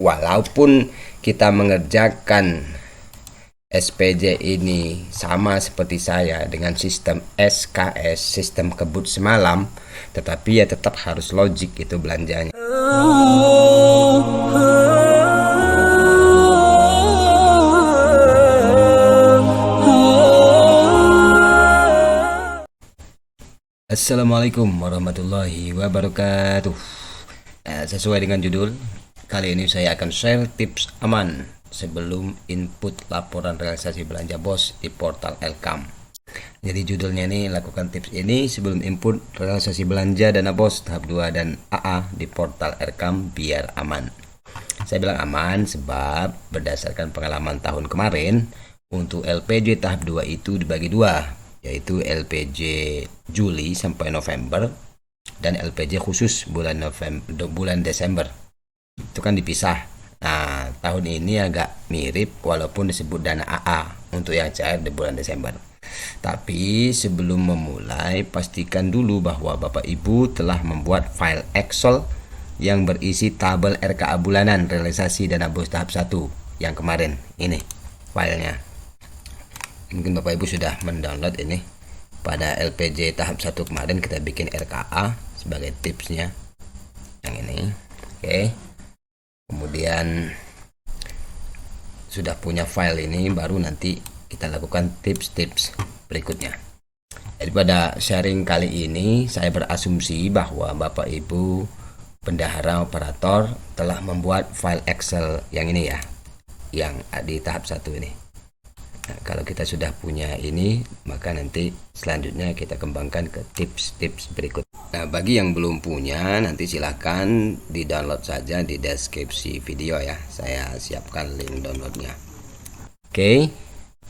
walaupun kita mengerjakan SPJ ini sama seperti saya dengan sistem SKS, sistem kebut semalam, tetapi ya tetap harus logik itu belanjanya. Assalamualaikum warahmatullahi wabarakatuh. Sesuai dengan judul, kali ini saya akan share tips aman sebelum input laporan realisasi belanja BOS di portal Elkam. Jadi judulnya ini, lakukan tips ini sebelum input realisasi belanja dana BOS tahap 2 dan AA di portal Elkam biar aman. Saya bilang aman sebab berdasarkan pengalaman tahun kemarin, untuk LPJ tahap 2 itu dibagi dua, yaitu LPJ Juli sampai November dan LPJ khusus bulan Desember. Itu kan dipisah. Nah, tahun ini agak mirip walaupun disebut dana AA untuk yang cair di bulan Desember. Tapi sebelum memulai, pastikan dulu bahwa Bapak Ibu telah membuat file Excel yang berisi tabel RKA bulanan realisasi dana BOS tahap 1 yang kemarin. Ini filenya. Mungkin Bapak Ibu sudah mendownload ini. Pada LPJ tahap 1 kemarin kita bikin RKA sebagai tipsnya yang ini. Oke. Kemudian sudah punya file ini, baru nanti kita lakukan tips-tips berikutnya. Jadi pada sharing kali ini saya berasumsi bahwa Bapak Ibu bendahara operator telah membuat file Excel yang ini ya, yang di tahap 1 ini. Nah, kalau kita sudah punya ini, maka nanti selanjutnya kita kembangkan ke tips-tips berikut. Nah, bagi yang belum punya, nanti silahkan di-download saja di deskripsi video ya. Saya siapkan link downloadnya. Oke,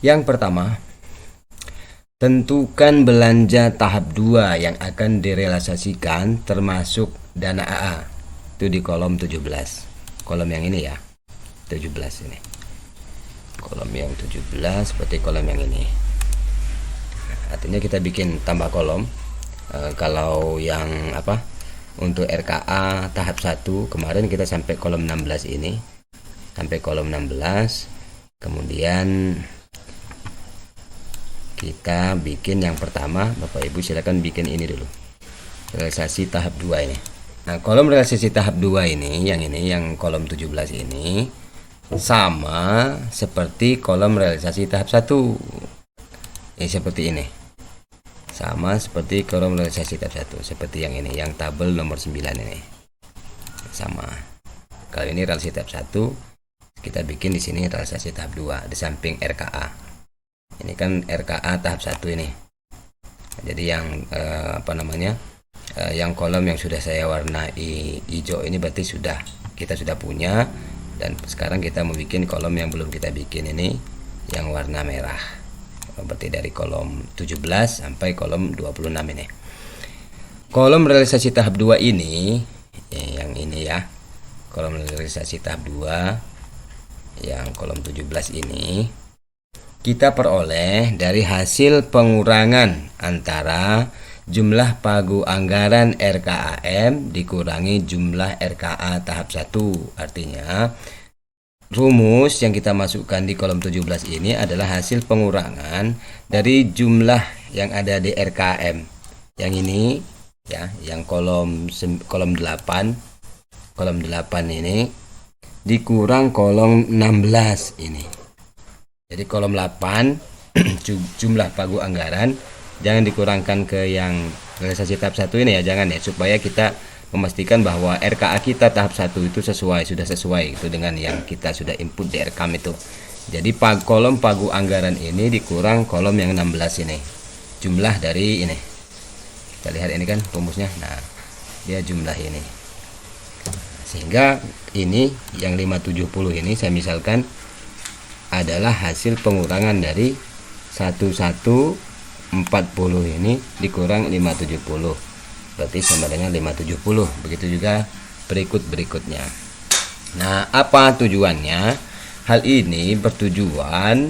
yang pertama, tentukan belanja tahap 2 yang akan direalisasikan termasuk dana AA. Itu di kolom 17. Kolom yang ini ya, 17 ini. Kolom yang 17 seperti kolom yang ini. Artinya kita bikin tambah kolom. Kalau yang untuk RKA tahap 1 kemarin kita sampai kolom 16 ini. Sampai kolom 16. Kemudian kita bikin yang pertama, Bapak Ibu silakan bikin ini dulu. Realisasi tahap 2 ini. Nah, kolom realisasi tahap 2 ini, yang kolom 17 ini sama seperti kolom realisasi tahap 1. Ini seperti ini. Sama seperti kolom realisasi tahap 1, seperti yang ini, yang tabel nomor 9 ini. Sama. Kalau ini realisasi tahap 1, kita bikin di sini realisasi tahap 2 di samping RKA. Ini kan RKA tahap 1 ini. Jadi yang yang kolom yang sudah saya warnai hijau ini berarti kita sudah punya. Dan sekarang kita mau bikin kolom yang belum kita bikin ini, yang warna merah. Berarti dari kolom 17 sampai kolom 26 ini. Kolom realisasi tahap 2 ini, yang ini ya. Kolom realisasi tahap 2 yang kolom 17 ini kita peroleh dari hasil pengurangan antara jumlah pagu anggaran RKAM dikurangi jumlah RKA tahap 1. Artinya rumus yang kita masukkan di kolom 17 ini adalah hasil pengurangan dari jumlah yang ada di RKAM. Yang ini ya, yang kolom 8 ini dikurang kolom 16 ini. Jadi kolom 8 jumlah pagu anggaran jangan dikurangkan ke yang realisasi tahap 1 ini ya, jangan ya, supaya kita memastikan bahwa RKA kita tahap 1 itu sudah sesuai itu dengan yang kita sudah input di RKAM itu. Jadi kolom pagu anggaran ini dikurang kolom yang 16 ini. Jumlah dari ini. Kita lihat ini kan rumusnya. Nah, dia jumlah ini. Sehingga ini yang 570 ini saya misalkan adalah hasil pengurangan dari 1140 ini dikurang 570, berarti sama dengan 570. Begitu juga berikutnya. Nah, apa tujuannya? Hal ini bertujuan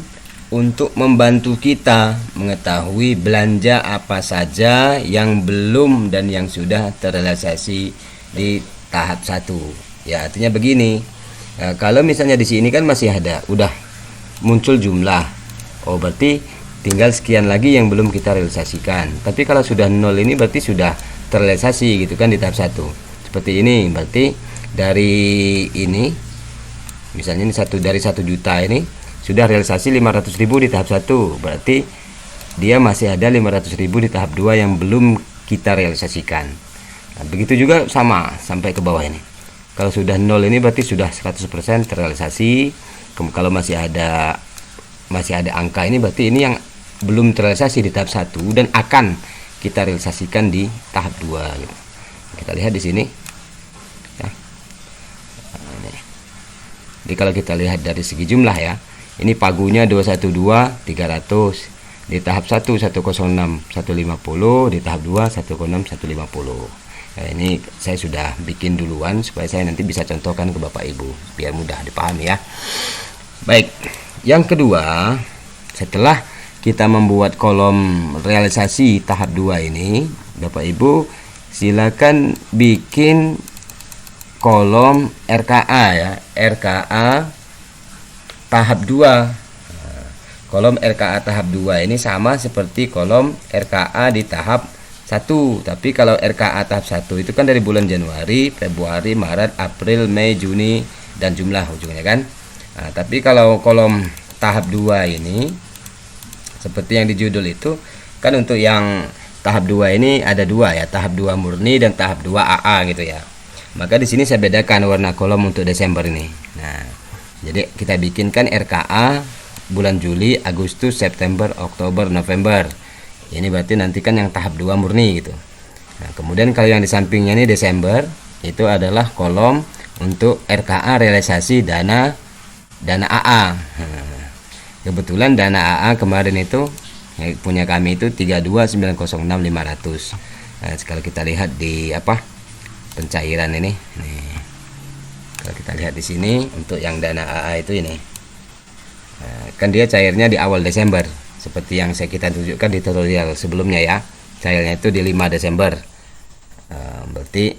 untuk membantu kita mengetahui belanja apa saja yang belum dan yang sudah terrealisasi di tahap 1. Ya, artinya begini. Nah, kalau misalnya di sini kan masih ada, udah muncul jumlah. Oh, berarti tinggal sekian lagi yang belum kita realisasikan. Tapi kalau sudah 0 ini berarti sudah terrealisasi gitu kan di tahap 1. Seperti ini, berarti dari ini misalnya ini dari 1 juta ini sudah realisasi 500.000 di tahap 1. Berarti dia masih ada 500.000 di tahap 2 yang belum kita realisasikan. Nah, begitu juga sama sampai ke bawah ini. Kalau sudah 0 ini berarti sudah 100% terrealisasi. Kalau masih ada angka ini berarti ini yang belum terrealisasi di tahap 1 dan akan kita realisasikan di tahap 2 gitu. Kita lihat di sini ya. Nah, ini. Jadi kalau kita lihat dari segi jumlah ya, ini pagunya 212 300, di tahap 1 106 150, di tahap 2 106 150. Nah, ini saya sudah bikin duluan supaya saya nanti bisa contohkan ke Bapak Ibu biar mudah dipahami ya. Baik, yang kedua, setelah kita membuat kolom realisasi tahap 2 ini, Bapak Ibu silakan bikin kolom RKA ya, RKA tahap 2. Kolom RKA tahap 2 ini sama seperti kolom RKA di tahap 1. Tapi kalau RKA tahap 1 itu kan dari bulan Januari, Februari, Maret, April, Mei, Juni dan jumlah ujungnya kan. Nah, tapi kalau kolom tahap 2 ini seperti yang di judul itu kan, untuk yang tahap 2 ini ada 2 ya, tahap 2 murni dan tahap 2 AA gitu ya. Maka di sini saya bedakan warna kolom untuk Desember ini. Nah, jadi kita bikinkan RKA bulan Juli, Agustus, September, Oktober, November. Ini berarti nanti kan yang tahap 2 murni gitu. Nah, kemudian kalau yang di sampingnya ini Desember, itu adalah kolom untuk RKA realisasi dana AA. Kebetulan dana AA kemarin itu punya kami itu 32.906.500. Nah, sekali kita lihat di pencairan ini. Nih. Kalau kita lihat di sini untuk yang dana AA itu ini. Nah, kan dia cairnya di awal Desember seperti yang kita tunjukkan di tutorial sebelumnya ya. Cairnya itu di 5 Desember. Berarti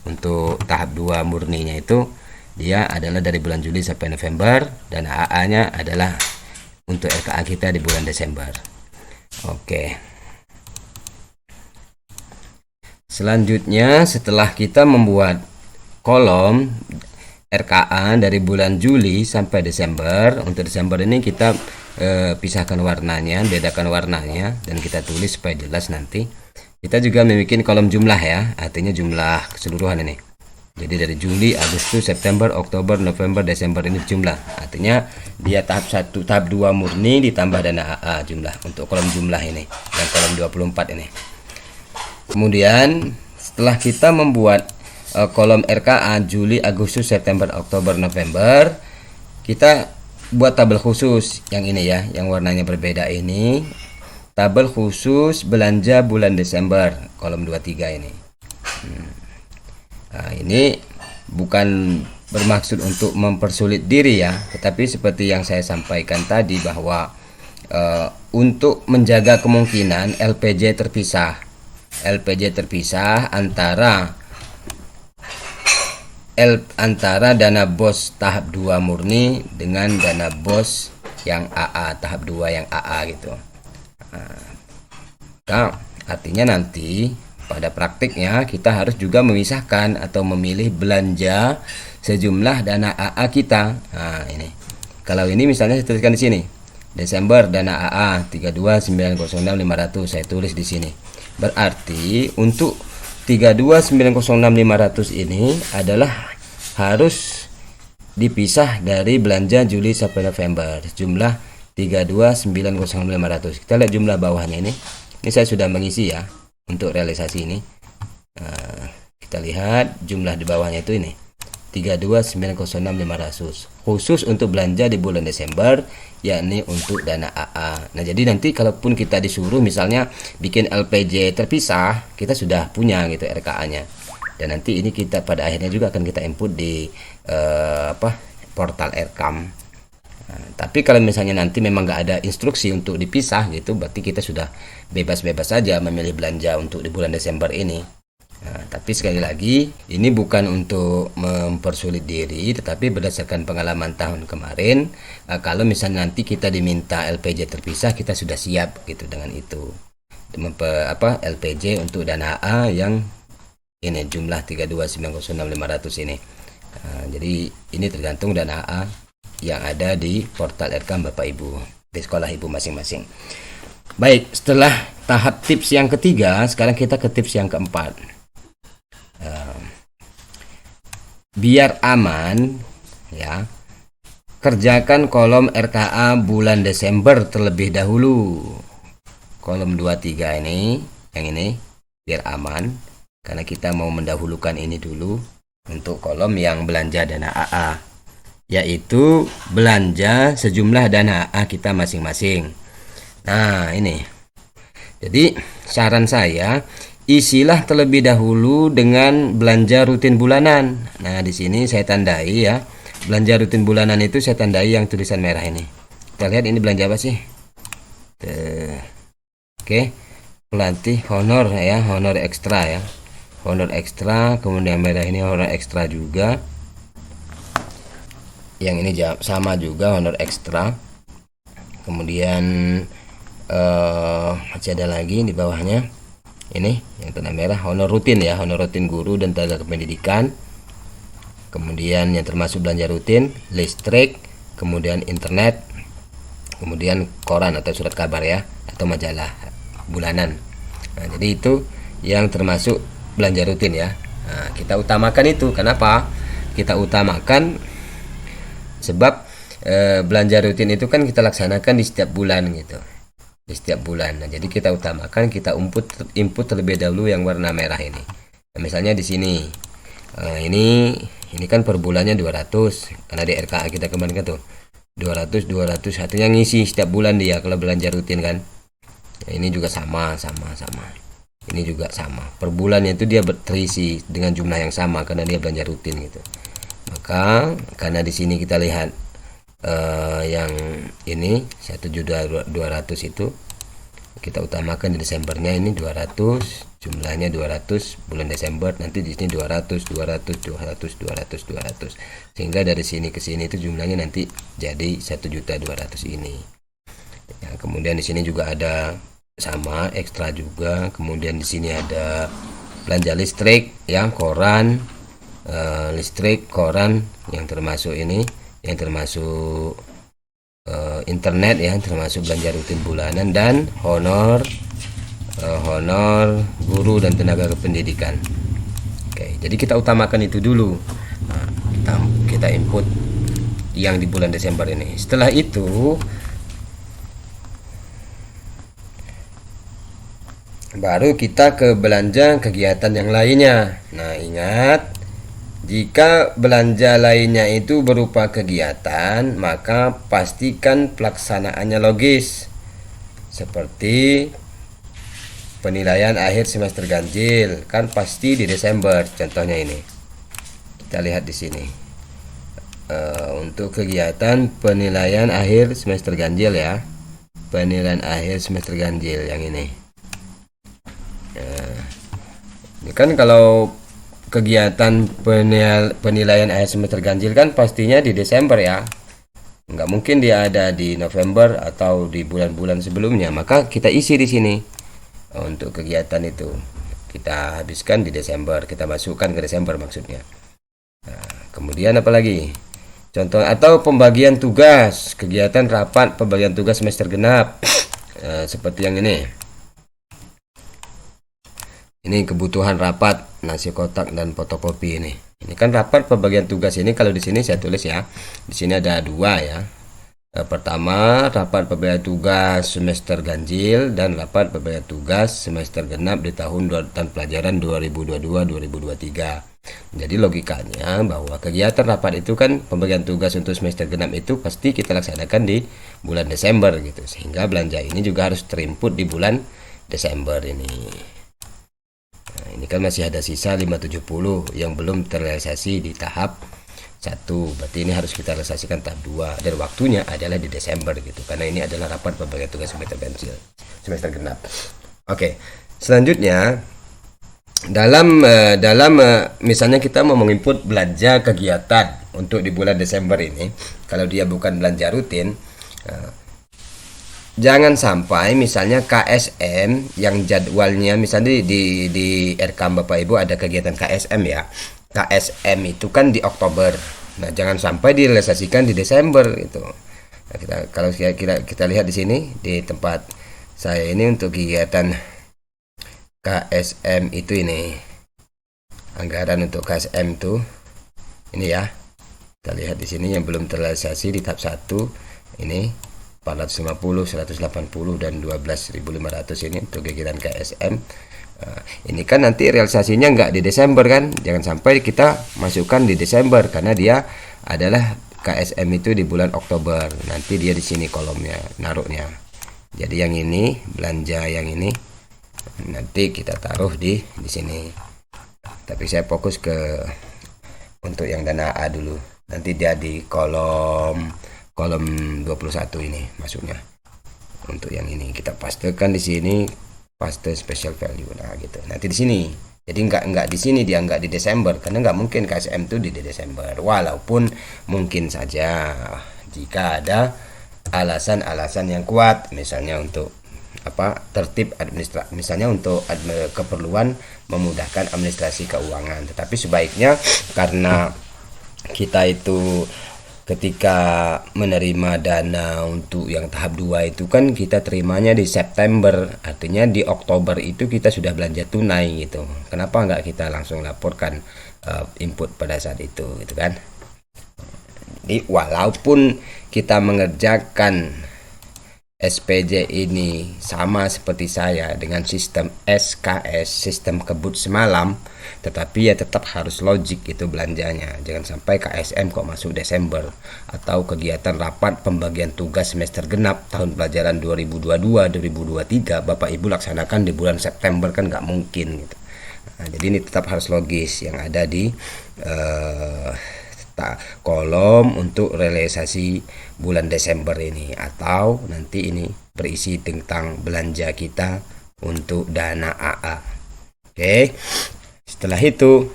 untuk tahap 2 murninya itu dia adalah dari bulan Juli sampai November, dan AA-nya adalah untuk RKA kita di bulan Desember. Oke. Selanjutnya setelah kita membuat kolom RKA dari bulan Juli sampai Desember, untuk Desember ini kita pisahkan warnanya, bedakan warnanya, dan kita tulis supaya jelas nanti. Kita juga membuat kolom jumlah ya, artinya jumlah keseluruhan ini. Jadi dari Juli, Agustus, September, Oktober, November, Desember ini jumlah. Artinya dia tahap 1, tahap 2 murni ditambah dana AA jumlah untuk kolom jumlah ini, yang kolom 24 ini. Kemudian setelah kita membuat kolom RKA Juli, Agustus, September, Oktober, November, kita buat tabel khusus yang ini ya, yang warnanya berbeda ini. Tabel khusus belanja bulan Desember, kolom 23 ini. Nah, ini bukan bermaksud untuk mempersulit diri ya, tetapi seperti yang saya sampaikan tadi bahwa untuk menjaga kemungkinan LPJ terpisah antara dana BOS tahap 2 murni dengan dana BOS yang AA tahap 2 yang AA gitu. Nah, artinya nanti pada praktiknya kita harus juga memisahkan atau memilih belanja sejumlah dana AA kita. Nah, ini. Kalau ini misalnya saya tuliskan di sini. Desember dana AA 32.906.500 saya tulis di sini. Berarti untuk 32.906.500 ini adalah harus dipisah dari belanja Juli sampai November. Jumlah 32.906.500. Kita lihat jumlah bawahnya ini. Ini saya sudah mengisi ya. Untuk realisasi ini kita lihat jumlah di bawahnya itu ini 32.906.500 khusus untuk belanja di bulan Desember, yakni untuk dana AA. Nah, jadi nanti kalaupun kita disuruh misalnya bikin LPJ terpisah, kita sudah punya gitu RKA-nya, dan nanti ini kita pada akhirnya juga akan kita input di portal RKAM. Nah, tapi kalau misalnya nanti memang nggak ada instruksi untuk dipisah gitu, berarti kita sudah bebas-bebas saja memilih belanja untuk di bulan Desember ini. Nah, Tapi sekali lagi, ini bukan untuk mempersulit diri, tetapi berdasarkan pengalaman tahun kemarin, kalau misalnya nanti kita diminta LPJ terpisah, kita sudah siap gitu dengan itu. LPJ untuk dana A yang ini jumlah 32.906.500 ini. Jadi ini tergantung dana A yang ada di portal RK Bapak Ibu di sekolah Ibu masing-masing. Baik, setelah tahap tips yang ketiga, sekarang kita ke tips yang keempat. Biar aman ya, kerjakan kolom RKA bulan Desember terlebih dahulu. Kolom 23 ini, yang ini biar aman karena kita mau mendahulukan ini dulu untuk kolom yang belanja dana AA, yaitu belanja sejumlah dana AA kita masing-masing. Nah, ini. Jadi saran saya, isilah terlebih dahulu dengan belanja rutin bulanan. Nah, di sini saya tandai ya. Belanja rutin bulanan itu saya tandai yang tulisan merah ini. Kita lihat ini belanja apa sih? Oke. Pelatih honor ya, honor ekstra ya. Honor ekstra, kemudian merah ini honor ekstra juga. Yang ini sama juga honor ekstra. Kemudian masih ada lagi di bawahnya. Ini yang tanda merah honor rutin ya, honor rutin guru dan tenaga kependidikan. Kemudian yang termasuk belanja rutin listrik, kemudian internet, kemudian koran atau surat kabar ya, atau majalah bulanan. Nah, jadi itu yang termasuk belanja rutin ya. Nah, kita utamakan itu. Kenapa kita utamakan? Sebab belanja rutin itu kan kita laksanakan di setiap bulan gitu, di setiap bulan. Nah, jadi kita utamakan, kita input terlebih dahulu yang warna merah ini. Nah, misalnya di sini ini kan per bulannya 200 karena di RKA kita kemarin kan tuh 200 artinya ngisi setiap bulan dia kalau belanja rutin kan. Nah, ini juga sama. Ini juga sama. Per bulannya itu dia terisi dengan jumlah yang sama karena dia belanja rutin gitu. Maka karena di sini kita lihat yang ini 1.200.000 itu kita utamakan di Desembernya ini 200, jumlahnya 200 bulan Desember, nanti di sini 200 sehingga dari sini ke sini itu jumlahnya nanti jadi 1.200.000 ini ya. Kemudian di sini juga ada sama ekstra juga. Kemudian di sini ada belanja listrik yang koran, listrik koran yang termasuk ini, yang termasuk internet ya, termasuk belanja rutin bulanan, dan honor guru dan tenaga kependidikan. Oke, jadi kita utamakan itu dulu. Nah, kita input yang di bulan Desember ini. Setelah itu baru kita ke belanja kegiatan yang lainnya. Nah, ingat, jika belanja lainnya itu berupa kegiatan, maka pastikan pelaksanaannya logis. Seperti penilaian akhir semester ganjil, kan pasti di Desember. Contohnya ini. Kita lihat di sini. Untuk kegiatan penilaian akhir semester ganjil ya. Penilaian akhir semester ganjil yang ini. Ini kan kalau kegiatan penilaian akhir semester ganjil kan pastinya di Desember ya, nggak mungkin dia ada di November atau di bulan-bulan sebelumnya. Maka kita isi di sini untuk kegiatan itu kita habiskan di Desember, kita masukkan ke Desember maksudnya. Nah, kemudian apa lagi? Contoh atau pembagian tugas, kegiatan rapat pembagian tugas semester genap seperti yang ini. Ini kebutuhan rapat nasi kotak dan fotokopi ini. Ini kan rapat pembagian tugas ini, kalau di sini saya tulis ya. Di sini ada dua ya. Pertama, rapat pembagian tugas semester ganjil dan rapat pembagian tugas semester genap di tahun pelajaran 2022-2023. Jadi logikanya bahwa kegiatan rapat itu kan pembagian tugas untuk semester genap itu pasti kita laksanakan di bulan Desember gitu. Sehingga belanja ini juga harus terinput di bulan Desember ini. Nah, ini kan masih ada sisa 570 yang belum terrealisasi di tahap 1. Berarti ini harus kita realisasikan tahap 2 dan waktunya adalah di Desember gitu. Karena ini adalah rapat pembagian tugas semester ganjil, semester genap. Oke. Selanjutnya Misalnya kita mau menginput belanja kegiatan untuk di bulan Desember ini, kalau dia bukan belanja rutin, eh, jangan sampai misalnya KSM yang jadwalnya misalnya di RK Bapak Ibu ada kegiatan KSM ya. KSM itu kan di Oktober. Nah, jangan sampai direalisasikan di Desember itu. Nah, kalau kita lihat di sini di tempat saya ini untuk kegiatan KSM itu ini. Anggaran untuk KSM itu ini ya. Kita lihat di sini yang belum terrealisasi di tahap 1 ini 450, 180 dan 12.500 ini untuk kegiatan KSM. Ini kan nanti realisasinya nggak di Desember kan, jangan sampai kita masukkan di Desember karena dia adalah KSM itu di bulan Oktober. Nanti dia di sini kolomnya naruhnya. Jadi yang ini belanja yang ini nanti kita taruh di sini. Tapi saya fokus ke untuk yang dana A dulu. Nanti dia di kolom 21 ini masuknya. Untuk yang ini kita pastekan di sini, paste special value. Nah, gitu. Nanti di sini. Jadi nggak di sini, dia nggak di Desember karena nggak mungkin KSM itu di Desember. Walaupun mungkin saja jika ada alasan-alasan yang kuat, misalnya untuk tertib administrasi, misalnya untuk keperluan memudahkan administrasi keuangan. Tetapi sebaiknya karena kita itu ketika menerima dana untuk yang tahap 2 itu kan kita terimanya di September, artinya di Oktober itu kita sudah belanja tunai gitu. Kenapa nggak kita langsung laporkan input pada saat itu gitu kan. Jadi walaupun kita mengerjakan SPJ ini sama seperti saya dengan sistem SKS, sistem kebut semalam, tetapi ya tetap harus logik itu belanjanya. Jangan sampai KSM kok masuk Desember, atau kegiatan rapat pembagian tugas semester genap tahun pelajaran 2022-2023 Bapak Ibu laksanakan di bulan September, kan nggak mungkin gitu. Nah, jadi ini tetap harus logis yang ada di kolom untuk realisasi bulan Desember ini, atau nanti ini berisi tentang belanja kita untuk dana AA. Oke. Setelah itu,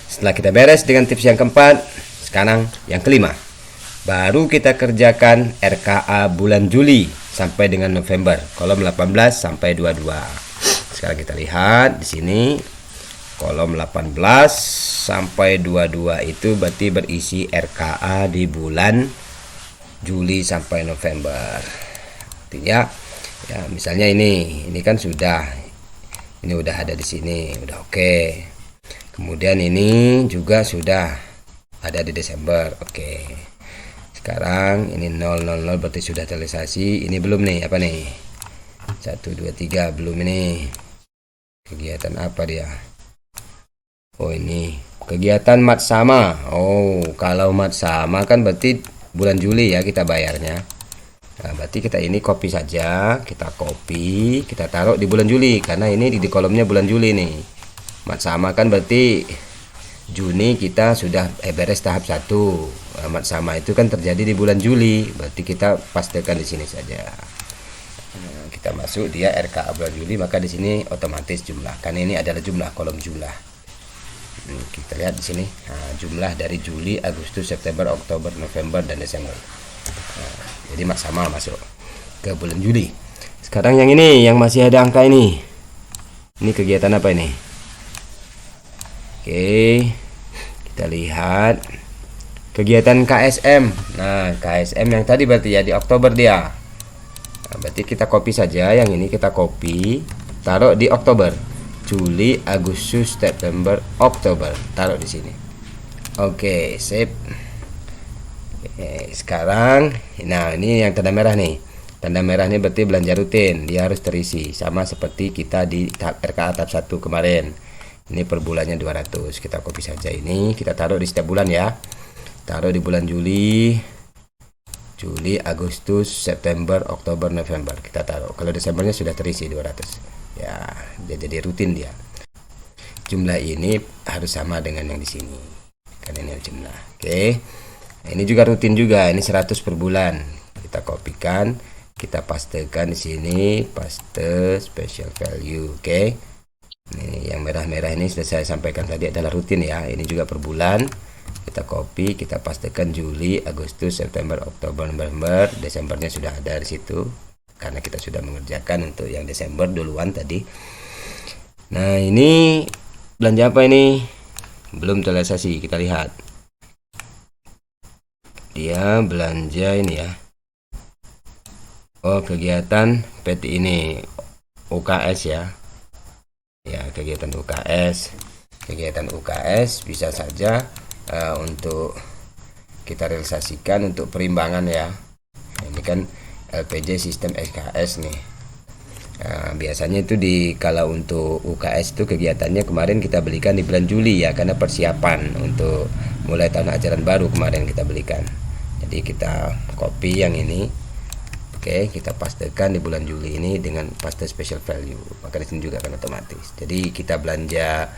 setelah kita beres dengan tips yang keempat, sekarang yang kelima. Baru kita kerjakan RKA bulan Juli sampai dengan November, kolom 18 sampai 22. Sekarang kita lihat di sini kolom 18 sampai 22 itu berarti berisi RKA di bulan Juli sampai November. Artinya ya misalnya ini kan sudah ada di sini, udah oke. Kemudian ini juga sudah ada di Desember, oke. Sekarang ini 000 berarti sudah terrealisasi. Ini belum nih, apa nih? 1 2 3 belum ini. Kegiatan apa dia? Oh, ini kegiatan mat sama. Oh, kalau mat sama kan berarti bulan Juli ya kita bayarnya. Nah, berarti kita ini copy saja, kita copy, kita taruh di bulan Juli karena ini di kolomnya bulan Juli nih. Mat sama kan berarti Juni kita sudah beres tahap 1. Mat sama itu kan terjadi di bulan Juli, berarti kita pastikan di sini saja. Nah, kita masuk dia RKA bulan Juli, maka di sini otomatis jumlah. Karena ini adalah jumlah, kolom jumlah. Kita lihat di sini jumlah dari Juli, Agustus, September, Oktober, November, dan Desember. Jadi sama masuk ke bulan Juli. Sekarang yang ini yang masih ada angka ini kegiatan apa ini? Oke, kita lihat kegiatan KSM. Nah, KSM yang tadi berarti ya di Oktober dia. Nah, berarti kita copy saja yang ini, kita copy taruh di Oktober. Juli, Agustus, September, Oktober, taruh di sini. Oke, save. Sekarang, nah ini yang tanda merah nih. Tanda merah ini berarti belanja rutin, dia harus terisi sama seperti kita di RKA tahap 1 kemarin. Ini per bulannya 200. Kita copy saja ini, kita taruh di setiap bulan ya. Taruh di bulan Juli, Agustus, September, Oktober, November. Kita taruh. Kalau Desembernya sudah terisi 200. Ya, dia jadi rutin dia. Jumlah ini harus sama dengan yang di sini. Karena ini jumlah. Oke. Nah, ini juga rutin juga. Ini 100 per bulan. Kita kopikan, kita pastekan di sini, paste special value. Oke. Nih, yang merah-merah ini sudah saya sampaikan tadi adalah rutin ya. Ini juga per bulan. Kita copy, kita pastikan Juli, Agustus, September, Oktober, November, Desembernya sudah ada di situ. Karena kita sudah mengerjakan untuk yang Desember duluan tadi. Nah, ini belanja apa ini? Belum terrealisasi, kita lihat. Dia belanja ini ya. Oh, kegiatan PT ini UKS ya. Ya, kegiatan UKS. Kegiatan UKS bisa saja untuk kita realisasikan untuk perimbangan ya. Ini kan LPJ sistem SKS nih. Biasanya itu kalau untuk UKS itu kegiatannya kemarin kita belikan di bulan Juli ya, karena persiapan untuk mulai tahun ajaran baru kemarin kita belikan. Jadi kita copy yang ini. Oke, kita pastekan di bulan Juli ini dengan paste special value. Maka di sini juga akan otomatis. Jadi kita belanja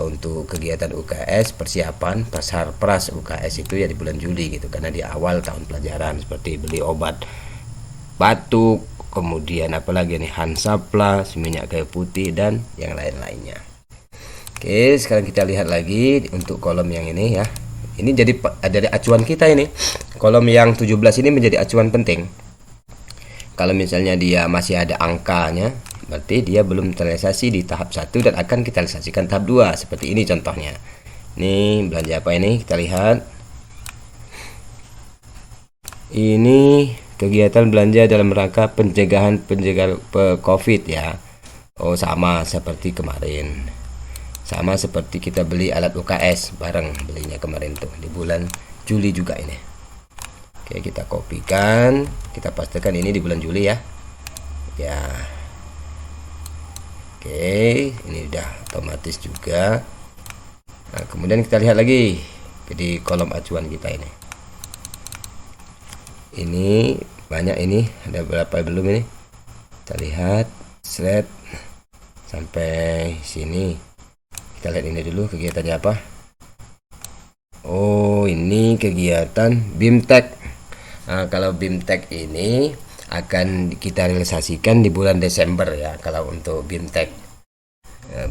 untuk kegiatan UKS persiapan pasar pras UKS itu ya di bulan Juli gitu, karena di awal tahun pelajaran seperti beli obat batuk, kemudian apalagi nih Hansaplast, minyak kayu putih dan yang lain-lainnya. Oke, sekarang kita lihat lagi untuk kolom yang ini ya. Ini jadi dari acuan kita ini. Kolom yang 17 ini menjadi acuan penting. Kalau misalnya dia masih ada angkanya, berarti dia belum terrealisasi di tahap 1 dan akan kita realisasikan tahap 2. Seperti ini contohnya. Ini belanja apa ini? Kita lihat. Ini kegiatan belanja dalam rangka pencegahan COVID ya. Oh, sama seperti kemarin. Sama seperti kita beli alat UKS bareng belinya kemarin tuh di bulan Juli juga ini. Oke, kita kopikan, kita pastikan ini di bulan Juli ya. Ya. Oke, ini udah otomatis juga. Nah, kemudian kita lihat lagi di kolom acuan kita ini. Ini banyak ini, ada berapa belum ini? Kita lihat slide sampai sini. Kita lihat ini dulu kegiatannya apa. Oh, ini kegiatan BIMTEK. Nah, kalau BIMTEK ini akan kita realisasikan di bulan Desember ya, kalau untuk BIMTEK.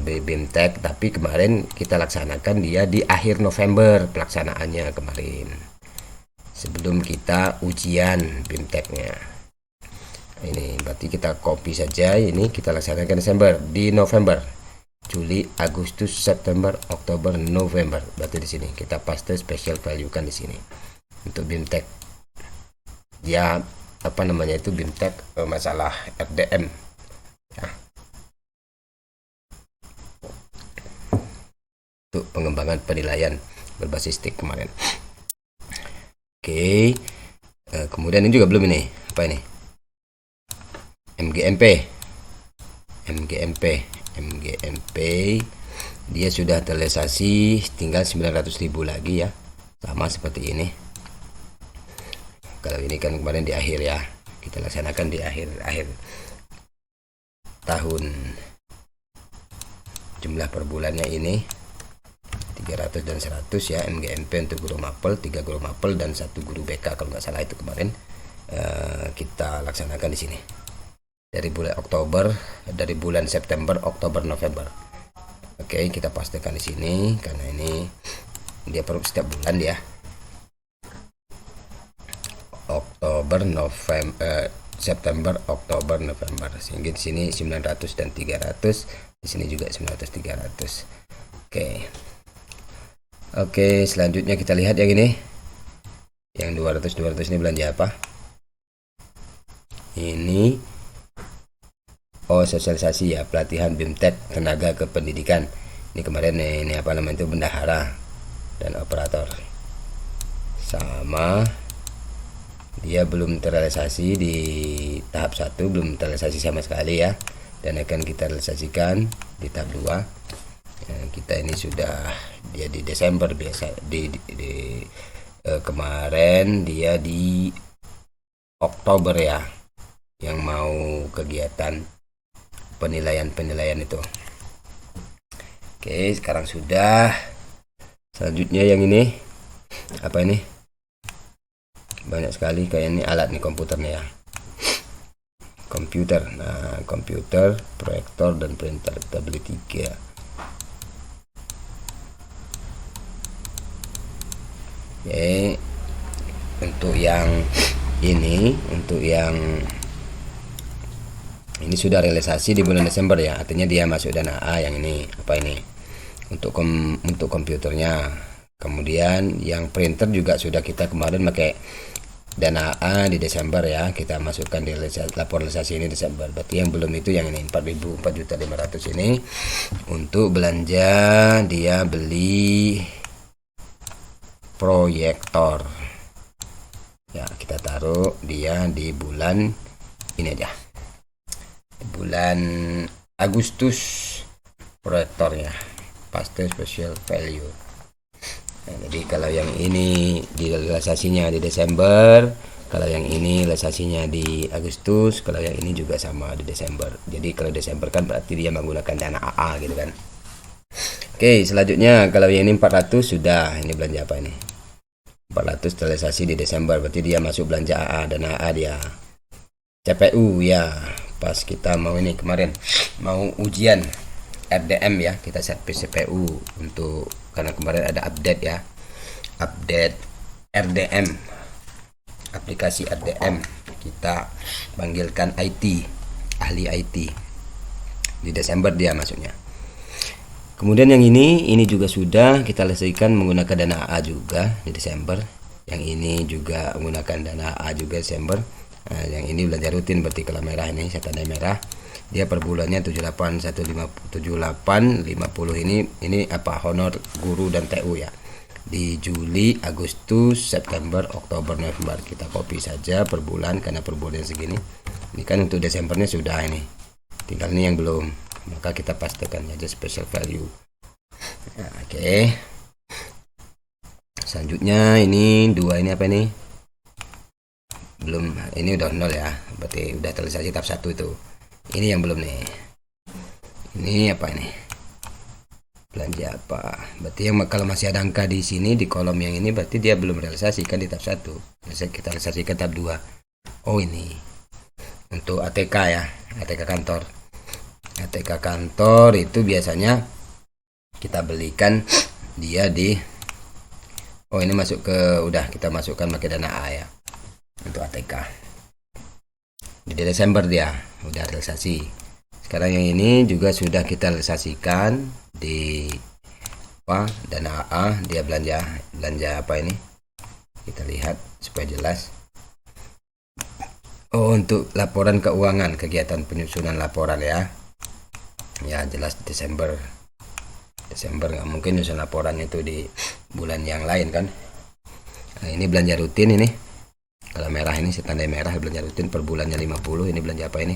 BIMTEK, tapi kemarin kita laksanakan dia di akhir November pelaksanaannya kemarin. Sebelum kita ujian BIMTEK-nya. Ini berarti kita copy saja, ini kita laksanakan Desember di November. Juli, Agustus, September, Oktober, November. Berarti di sini kita paste special value kan di sini. Untuk BIMTEK. Ya, apa namanya itu BIMTEK masalah RDM. Ya. Untuk pengembangan penilaian berbasis TIK kemarin. Oke. Kemudian ini juga belum ini. Apa ini? MGMP dia sudah terrealisasi, tinggal 900.000 lagi ya, sama seperti ini. Kalau ini kan kemarin di akhir ya, kita laksanakan di akhir tahun. Jumlah per bulannya ini 300 dan 100 ya, MGMP untuk guru mapel, 3 guru mapel dan 1 guru BK kalau nggak salah itu kemarin kita laksanakan di sini. Dari bulan Oktober, dari bulan September, Oktober, November. Oke, kita pastikan di sini karena ini dia per setiap bulan ya. Oktober, November, September, Oktober, November. Sehingga di sini 900 dan 300, di sini juga 900 300. Oke, selanjutnya kita lihat yang ini. Yang 200 ini belanja apa? Ini sosialisasi ya, pelatihan BIMTEK tenaga kependidikan. Ini kemarin ini apa namanya itu, bendahara dan operator. Sama dia belum terrealisasi di tahap 1, belum terrealisasi sama sekali ya, dan akan kita realisasikan di tahap 2. Kita ini sudah dia di Desember biasa kemarin dia di Oktober ya, yang mau kegiatan penilaian itu. Oke, sekarang sudah. Selanjutnya yang ini apa ini? Banyak sekali kayak ini alat nih komputernya ya. komputer. Nah, komputer, proyektor dan printer kita beli 3. Oke, untuk yang ini sudah realisasi di bulan Desember ya, artinya dia masuk dana A. Yang ini apa ini untuk komputernya. Kemudian yang printer juga sudah kita kemarin pakai dana A di Desember ya, kita masukkan di lapor realisasi ini Desember. Berarti yang belum itu yang ini 4.500 ini untuk belanja dia beli proyektor ya. Kita taruh dia di bulan ini aja, bulan Agustus, proyektornya pasti special value. Nah, jadi kalau yang ini di realisasinya di Desember, kalau yang ini realisasinya di Agustus, kalau yang ini juga sama di Desember. Jadi kalau Desember kan berarti dia menggunakan dana AA gitu kan. Oke, selanjutnya kalau yang ini 400 sudah, ini belanja apa ini? 400 realisasi di Desember, berarti dia masuk belanja AA, dana AA dia. CPU ya, pas kita mau ini kemarin mau ujian RDM ya, kita servis CPU untuk, karena kemarin ada update ya, update RDM, aplikasi RDM, kita panggilkan IT, ahli IT di Desember dia masuknya. Kemudian yang ini juga sudah kita selesaikan menggunakan dana A juga di Desember. Yang ini juga menggunakan dana A juga Desember. Nah, yang ini belanja rutin, berarti kalau merah ini saya tanda merah, dia per bulannya 78 50 ini apa, honor guru dan TU ya, di Juli, Agustus, September, Oktober, November. Kita copy saja per bulan karena per bulan segini. Ini kan untuk Desembernya sudah, ini tinggal ini yang belum, maka kita pastikan aja special value. Nah, oke. Selanjutnya ini 2 ini apa ini? Belum, ini udah 0 ya, berarti udah realisasi tahap 1 itu. Ini yang belum nih. Ini apa ini? Belanja apa? Berarti yang kalau masih ada angka di sini di kolom yang ini berarti dia belum realisasikan di tahap 1. Kita realisasikan tahap 2. Oh, ini untuk ATK ya, ATK kantor. ATK kantor itu biasanya kita belikan dia di, oh ini masuk ke, udah kita masukkan pakai dana A ya untuk ATK di Desember, dia udah realisasi. Sekarang yang ini juga sudah kita realisasikan di apa, dana A. Dia belanja apa ini, kita lihat supaya jelas. Oh, untuk laporan keuangan, kegiatan penyusunan laporan ya jelas Desember nggak mungkin nyusun laporan itu di bulan yang lain kan. Nah, ini belanja rutin ini. Kalau merah ini saya tandai merah, belanja rutin per bulannya 50. Ini belanja apa ini?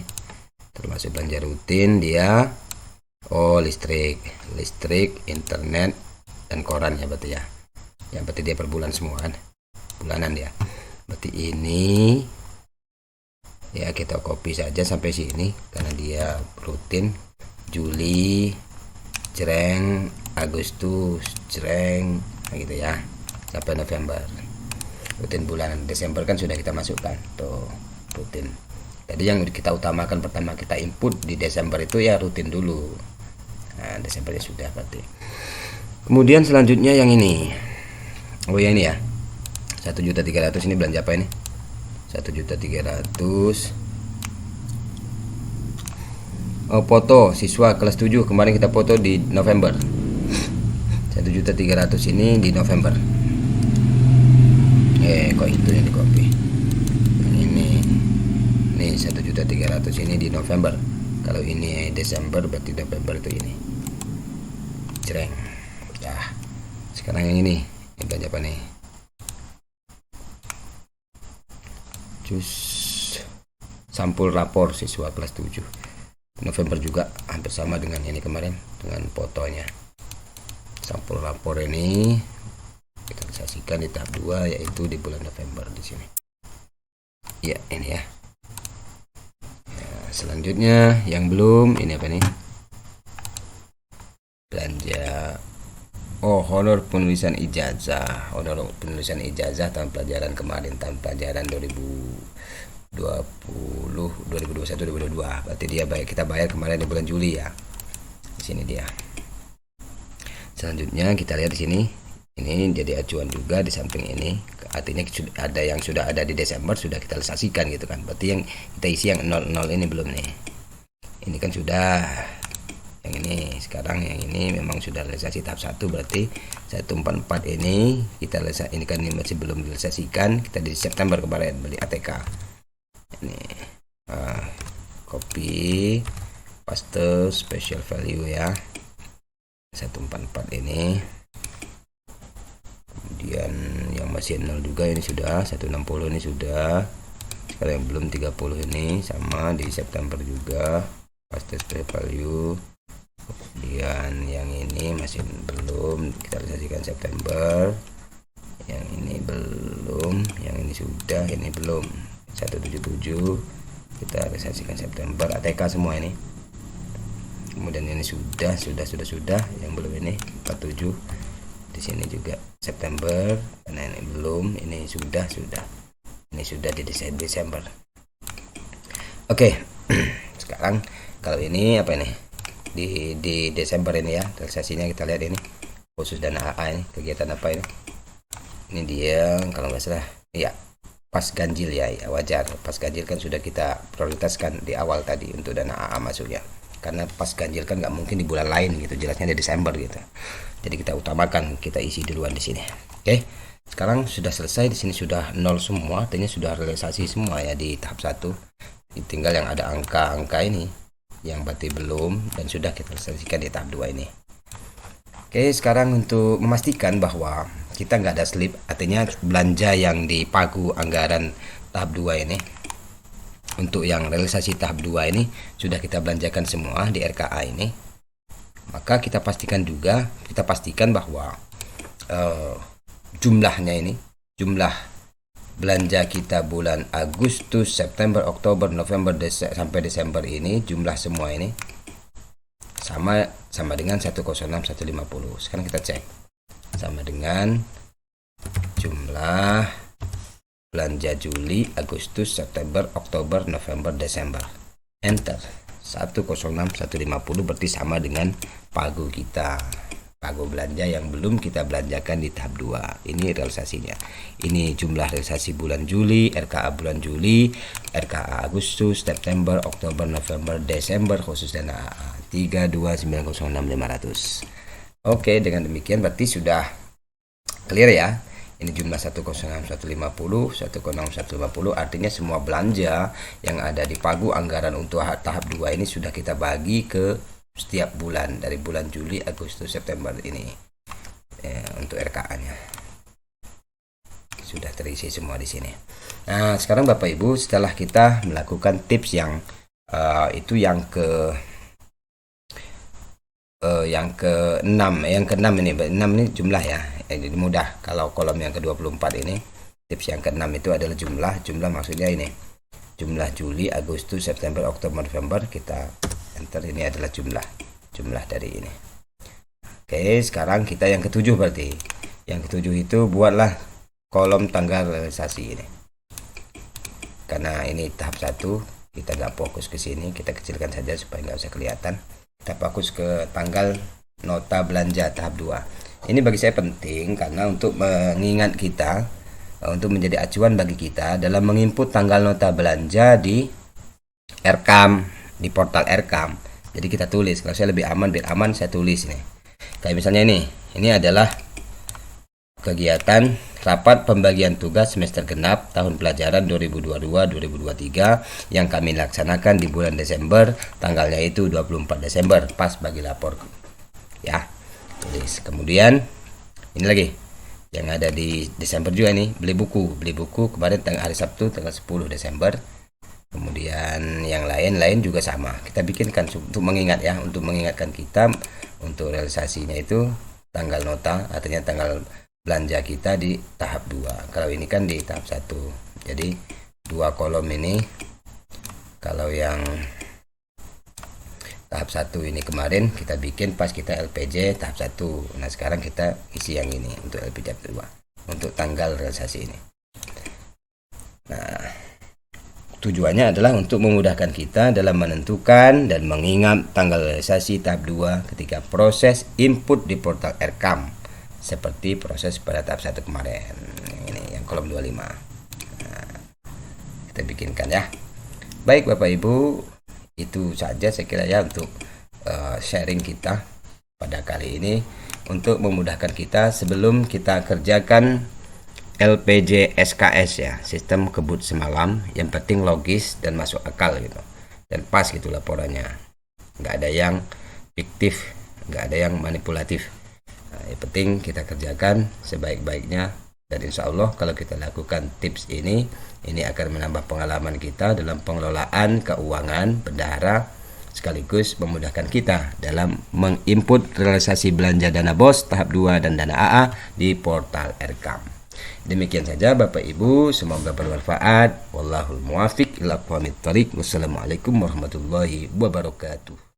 Termasuk belanja rutin dia. Oh, listrik, internet dan koran ya berarti ya. Ya berarti dia per bulan semua kan. Bulanan dia. Berarti ini ya kita copy saja sampai sini karena dia rutin. Juli, jreng, Agustus, jreng, gitu ya, sampai November. Rutin bulanan. Desember kan sudah kita masukkan tuh rutin. Jadi yang kita utamakan pertama kita input di Desember itu ya rutin dulu. Nah, Desembernya sudah berarti. Kemudian selanjutnya yang ini. Oh ya ini ya. 1.300.000 ini belanja apa ini? 1.300.000. Oh, foto siswa kelas 7 kemarin kita foto di November. 1.300.000 ini di November. Kok itu yang di copy. Ini 1.300.000 ini di November. Kalau ini Desember berarti November itu ini. Cereng. Ya. Sekarang yang ini belanja apa nih? Cus sampul rapor siswa kelas 7. November juga hampir sama dengan ini kemarin dengan fotonya. Sampul rapor ini kita realisasikan di tahap 2 yaitu di bulan November di sini. Ya, ini ya. Selanjutnya yang belum ini apa nih? Belanja honor penulisan ijazah. Honor penulisan ijazah tahun pelajaran kemarin, tahun pelajaran 2021 2022. Berarti dia kita bayar kemarin di bulan Juli ya. Di sini dia. Selanjutnya kita lihat di sini. Ini jadi acuan juga di samping ini. Artinya ada yang sudah ada di Desember sudah kita realisasikan gitu kan. Berarti yang kita isi yang 00 ini belum nih. Ini kan sudah. Yang ini sekarang yang ini memang sudah realisasi tahap 1, berarti 144 ini kita realisasi, ini kan ini masih belum realisasikan. Kita di September kemarin beli ATK. Ini copy paste special value ya. 144 ini. Kemudian yang masih 0 juga ini sudah 160 ini sudah. Sekarang yang belum 30 ini sama di September juga paste special value. Kemudian yang ini masih belum kita realisasikan September. Yang ini belum, yang ini sudah, ini belum. 177 kita realisasikan September ATK semua ini. Kemudian ini sudah, yang belum ini 47. Di sini juga September, karena ini belum, ini sudah. Ini sudah di Desember. Oke. Sekarang kalau ini apa ini? Di Desember ini ya, realisasinya kita lihat ini. Khusus dana AA ini, kegiatan apa ini? Ini dia kalau nggak salah, ya pas ganjil ya, wajar. Pas ganjil kan sudah kita prioritaskan di awal tadi untuk dana AA masuknya. Karena pas ganjil kan nggak mungkin di bulan lain gitu, jelasnya di Desember gitu. Jadi kita utamakan, kita isi duluan di sini. Oke. Sekarang sudah selesai, di sini sudah 0 semua, artinya sudah realisasi semua ya di tahap 1. Tinggal yang ada angka-angka ini yang berarti belum dan sudah kita realisasikan di tahap 2 ini. Oke, sekarang untuk memastikan bahwa kita nggak ada slip, artinya belanja yang di pagu anggaran tahap 2 ini, untuk yang realisasi tahap 2 ini sudah kita belanjakan semua di RKA ini. Maka kita pastikan bahwa jumlahnya ini, jumlah belanja kita bulan Agustus, September, Oktober, November, sampai Desember ini, jumlah semua ini sama dengan 106.150. Sekarang kita cek sama dengan jumlah belanja Juli, Agustus, September, Oktober, November, Desember. Enter. 106.150 berarti sama dengan pagu kita. Pagu belanja yang belum kita belanjakan di tahap 2. Ini realisasinya. Ini jumlah realisasi bulan Juli, RKA bulan Juli, RKA Agustus, September, Oktober, November, Desember khusus dana AA 32906.500. Oke, dengan demikian berarti sudah clear ya. Ini jumlah 106.150 artinya semua belanja yang ada di pagu anggaran untuk tahap 2 ini sudah kita bagi ke setiap bulan dari bulan Juli, Agustus, September ini untuk RKA-nya sudah terisi semua di sini. Nah, sekarang Bapak Ibu, setelah kita melakukan tips yang itu yang ke-6 ini 6 ini jumlah ya. Jadi mudah kalau kolom yang ke-24 ini tips yang ke-6 itu adalah jumlah maksudnya ini jumlah Juli, Agustus, September, Oktober, November, kita enter. Ini adalah jumlah dari ini. Oke, sekarang kita yang ke-7 berarti. Yang ke-7 itu buatlah kolom tanggal realisasi ini. Karena ini tahap 1, kita nggak fokus ke sini, kita kecilkan saja supaya nggak usah kelihatan. Kita fokus ke tanggal nota belanja tahap 2. Ini bagi saya penting karena untuk mengingat kita, untuk menjadi acuan bagi kita dalam menginput tanggal nota belanja di RKAM, di portal RKAM. Jadi kita tulis, kalau saya lebih aman, biar aman saya tulis nih. Kayak misalnya ini adalah kegiatan rapat pembagian tugas semester genap tahun pelajaran 2022-2023 yang kami laksanakan di bulan Desember, tanggalnya itu 24 Desember, pas bagi lapor. Ya, tulis. Kemudian ini lagi yang ada di Desember juga nih, beli buku kemarin hari Sabtu tanggal 10 Desember. Kemudian yang lain juga sama. Kita bikinkan untuk mengingat ya, untuk mengingatkan kita untuk realisasinya itu tanggal nota, artinya tanggal belanja kita di tahap 2. Kalau ini kan di tahap 1. Jadi 2 kolom ini. Kalau yang tahap 1 ini kemarin kita bikin pas kita LPJ tahap 1. Nah, sekarang kita isi yang ini untuk LPJ tahap 2. Untuk tanggal realisasi ini. Nah, Tujuannya adalah untuk memudahkan kita dalam menentukan dan mengingat tanggal realisasi tahap 2 ketika proses input di portal Rkam, seperti proses pada tahap 1 kemarin. Ini yang kolom 25. Nah, kita bikinkan ya. Baik Bapak Ibu, itu saja saya kira ya untuk sharing kita pada kali ini untuk memudahkan kita sebelum kita kerjakan LPJ SKS ya, sistem kebut semalam. Yang penting logis dan masuk akal gitu, dan pas gitu laporannya, nggak ada yang fiktif, nggak ada yang manipulatif. Nah, yang penting kita kerjakan sebaik-baiknya, dan insya Allah kalau kita lakukan tips ini akan menambah pengalaman kita dalam pengelolaan keuangan bendahara, sekaligus memudahkan kita dalam menginput realisasi belanja dana BOS tahap 2 dan dana AA di portal Rkam. Demikian saja Bapak Ibu, semoga bermanfaat. Wallahul muwafiq ila aqwamit thoriq. Wassalamualaikum warahmatullahi wabarakatuh.